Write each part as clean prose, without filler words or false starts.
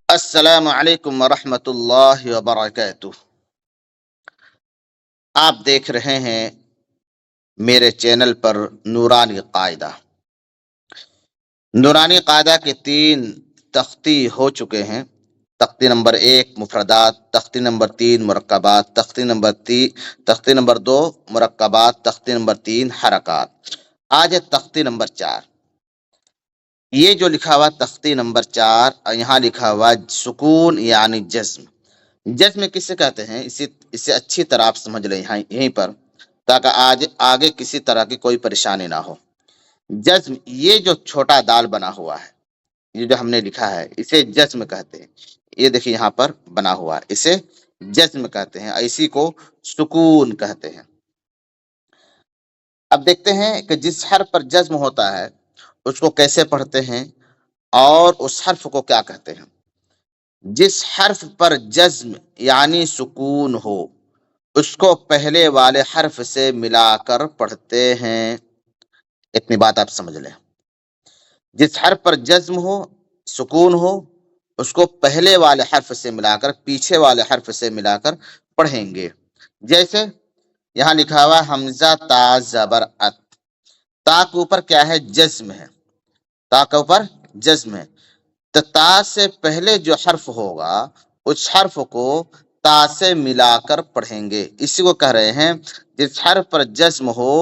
السلام علیکم ورحمۃ اللہ وبرکاتہ۔ آپ دیکھ رہے ہیں میرے چینل پر نورانی قاعدہ۔ نورانی قاعدہ کے 3 تختی ہو چکے ہیں۔ تختی نمبر 1 مفردات، تختی نمبر 3 مرکبات، تختی نمبر 2 مرکبات، تختی نمبر 3 حرکات۔ آج ہے تختی نمبر 4۔ یہ جو لکھا ہوا تختی نمبر 4، یہاں لکھا ہوا سکون یعنی جزم۔ جزم کسے کہتے ہیں اسے اچھی طرح آپ سمجھ لیں یہیں پر، تاکہ آگے کسی طرح کی کوئی پریشانی نہ ہو۔ جزم یہ جو چھوٹا دال بنا ہوا ہے، یہ جو ہم نے لکھا ہے، اسے جزم کہتے ہیں۔ یہ دیکھیں یہاں پر بنا ہوا ہے، اسے جزم کہتے ہیں، اسی کو سکون کہتے ہیں۔ اب دیکھتے ہیں کہ جس حرف پر جزم ہوتا ہے اس کو کیسے پڑھتے ہیں اور اس حرف کو کیا کہتے ہیں۔ جس حرف پر جزم یعنی سکون ہو اس کو پہلے والے حرف سے ملا کر پڑھتے ہیں۔ اتنی بات آپ سمجھ لیں، جس حرف پر جزم ہو، سکون ہو، اس کو پہلے والے حرف سے ملا کر، پیچھے والے حرف سے ملا کر پڑھیں گے۔ جیسے یہاں لکھا ہوا حمزہ تا زبر ات۔ تا کے اوپر کیا ہے؟ جزم ہے۔ تا کے اوپر جزم ہے، تو تا سے پہلے جو حرف ہوگا اس حرف کو تا سے ملا کر پڑھیں گے۔ اسی کو کہہ رہے ہیں جس حرف پر جزم ہو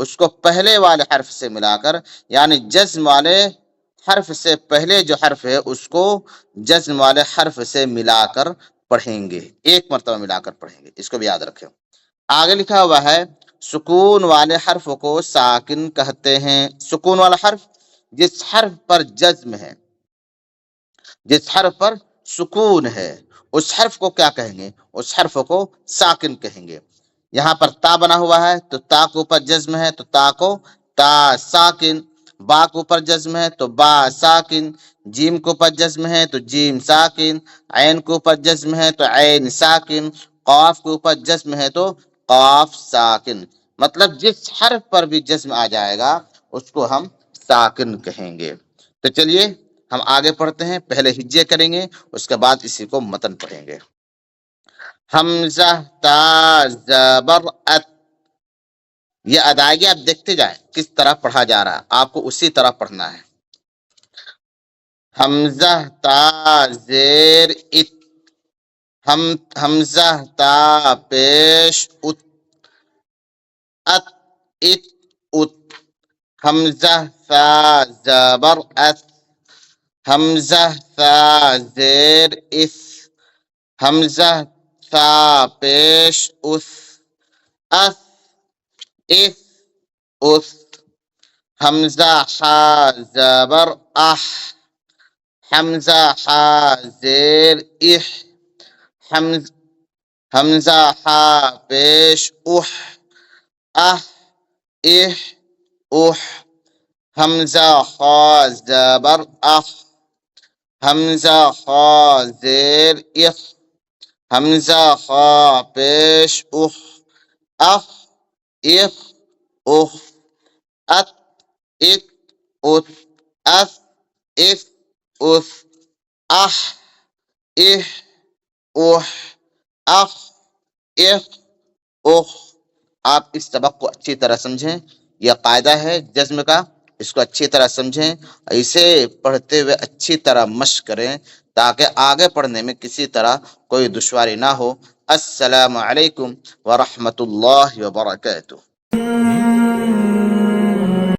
اس کو پہلے والے حرف سے ملا کر، یعنی جزم والے حرف سے پہلے جو حرف ہے اس کو جزم والے حرف سے ملا کر پڑھیں گے، ایک مرتبہ ملا کر پڑھیں گے۔ اس کو بھی یاد رکھیں۔ آگے لکھا ہوا ہے سکون والے حرف کو ساکن کہتے ہیں۔ سکون والا حرف جس حرف پر جزم ہے، جس حرف پر سکون ہے، اس حرف کو کیا کہیں گے؟ اس حرف کو ساکن کہیں گے۔ یہاں پر تا بنا ہوا ہے تو تا کے اوپر جزم ہے تو تا کو تا ساکن، با کے اوپر جزم ہے تو با ساکن، جیم کے اوپر جزم ہے تو جیم ساکن، عین کے اوپر جزم ہے تو عین ساکن، قاف کے اوپر جزم ہے تو قاف ساکن۔ مطلب جس حرف پر بھی جزم آ جائے گا اس کو ہم ساکن کہیں گے۔ تو چلیے ہم آگے پڑھتے ہیں، پہلے ہجے کریں گے، اس کے بعد اسی کو متن پڑھیں گے۔ حمزہ تا زبر ات۔ یہ ادائیگی آپ دیکھتے جائیں کس طرح پڑھا جا رہا ہے، آپ کو اسی طرح پڑھنا ہے۔ حمزہ تا زیر ات، حمزہ تا پیش ات، ات ات ات، حمزہ ثا زبر ات، حمزہ ثا زیر اس، حمزہ ثا پیش اس، اس اس اس، حمزہ حا زبر اح، حمزہ حا زیر اح، حمزہ حا پیش اح، اح اح اح، حمزہ خا زبر اخ، حمزہ خا زیر اخ، حمزہ خا پیش اخ، اخ اخ اخ، ات ات ات، اف اف اف، اح اح اح، اخ اخ اخ۔ آپ اس سبق کو اچھی طرح سمجھیں، یہ قاعدہ ہے جزم کا، اس کو اچھی طرح سمجھیں، اسے پڑھتے ہوئے اچھی طرح مشق کریں تاکہ آگے پڑھنے میں کسی طرح کوئی دشواری نہ ہو۔ السلام علیکم ورحمۃ اللہ وبرکاتہ۔